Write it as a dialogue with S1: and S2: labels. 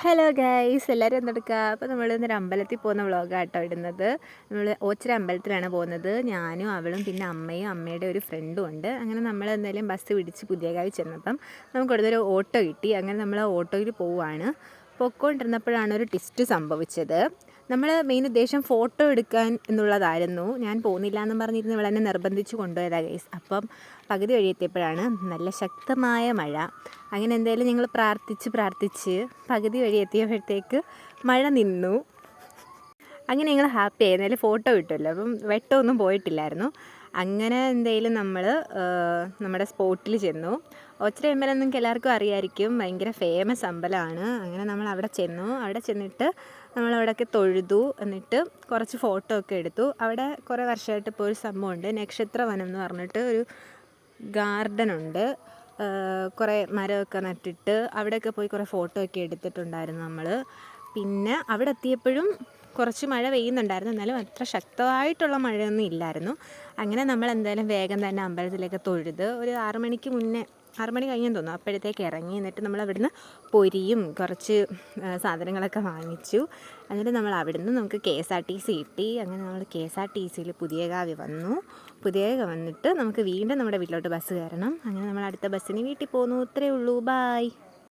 S1: Hello guys, എല്ലാവരും എന്തെടുക്കുക? അപ്പോൾ നമ്മൾ ഇന്നൊരു അമ്പലത്തിൽ പോകുന്ന വ്ളോഗാട്ടോ ഇടുന്നത്. നമ്മൾ ഓച്ചിറ അമ്പലത്തിലാണ് പോകുന്നത്. ഞാനും അവളും പിന്നെ അമ്മയും അമ്മയുടെ ഒരു ഫ്രണ്ടും ഉണ്ട്. അങ്ങനെ നമ്മൾ എന്തായാലും ബസ് പിടിച്ച് പുതിയകാവ് ചെന്നപ്പം നമുക്ക് ഇവിടുന്നൊരു ഓട്ടോ കിട്ടി. അങ്ങനെ നമ്മൾ ഓട്ടോയിൽ പോവുകയാണ്. പൊയ്ക്കൊണ്ടിരുന്നപ്പോഴാണ് ഒരു ട്വിസ്റ്റ് സംഭവിച്ചത്. നമ്മൾ മെയിൻ ഉദ്ദേശം ഫോട്ടോ എടുക്കാൻ എന്നുള്ളതായിരുന്നു. ഞാൻ പോകുന്നില്ല എന്നും പറഞ്ഞിരുന്നു ഇവളെന്നെ നിർബന്ധിച്ച് കൊണ്ടുപോയതാണ് ഗൈസ്. അപ്പം പകുതി വഴി എത്തിയപ്പോഴാണ് നല്ല ശക്തമായ മഴ. അങ്ങനെ എന്തായാലും ഞങ്ങൾ പ്രാർത്ഥിച്ച് പകുതി വഴി എത്തിയപ്പോഴത്തേക്ക് മഴ നിന്നു. അങ്ങനെ ഞങ്ങൾ ഹാപ്പി ആയി. എന്തായാലും ഫോട്ടോ കിട്ടുമല്ലോ, അപ്പം വെട്ടമൊന്നും പോയിട്ടില്ലായിരുന്നു. അങ്ങനെ എന്തായാലും നമ്മൾ നമ്മുടെ സ്പോട്ടിൽ ചെന്നു. ഓച്ചിറ അമ്പലം നിങ്ങൾക്ക് എല്ലാവർക്കും അറിയാമായിരിക്കും, ഭയങ്കര ഫേമസ് അമ്പലമാണ്. അങ്ങനെ നമ്മൾ അവിടെ ചെന്നു. അവിടെ ചെന്നിട്ട് നമ്മളവിടെയൊക്കെ തൊഴുതു. എന്നിട്ട് കുറച്ച് ഫോട്ടോ ഒക്കെ എടുത്തു. അവിടെ കുറേ വർഷമായിട്ട് ഇപ്പോൾ ഒരു സംഭവമുണ്ട്, നക്ഷത്രവനം എന്ന് പറഞ്ഞിട്ട് ഒരു ഗാർഡനുണ്ട്. കുറേ മരമൊക്കെ നട്ടിട്ട് അവിടെയൊക്കെ പോയി കുറേ ഫോട്ടോ ഒക്കെ എടുത്തിട്ടുണ്ടായിരുന്നു നമ്മൾ. പിന്നെ അവിടെ എത്തിയപ്പോഴും കുറച്ച് മഴ പെയ്യുന്നുണ്ടായിരുന്നു, എന്നാലും അത്ര ശക്തമായിട്ടുള്ള മഴയൊന്നും ഇല്ലായിരുന്നു. അങ്ങനെ നമ്മൾ എന്തായാലും വേഗം തന്നെ അമ്പലത്തിലേക്ക് തൊഴുത് ഒരു 6 മണിക്ക് മുന്നേ, 6 മണി കഴിഞ്ഞെന്ന് തോന്നുന്നു, അപ്പോഴത്തേക്ക് ഇറങ്ങി. എന്നിട്ട് നമ്മൾ അവിടുന്ന് പൊരിയും കുറച്ച് സാധനങ്ങളൊക്കെ വാങ്ങിച്ചു. എന്നിട്ട് നമ്മൾ അവിടുന്ന് നമുക്ക് KSRTC കിട്ടി. അങ്ങനെ നമ്മൾ KSRTCയിൽ പുതിയകാവ് വന്നു. പുതിയകാവ് വന്നിട്ട് നമുക്ക് വീണ്ടും നമ്മുടെ വീട്ടിലോട്ട് ബസ് കയറണം. അങ്ങനെ നമ്മൾ അടുത്ത ബസ്സിന് വീട്ടിൽ പോന്നു. ഇത്രയേ ഉള്ളൂ. ബായ്.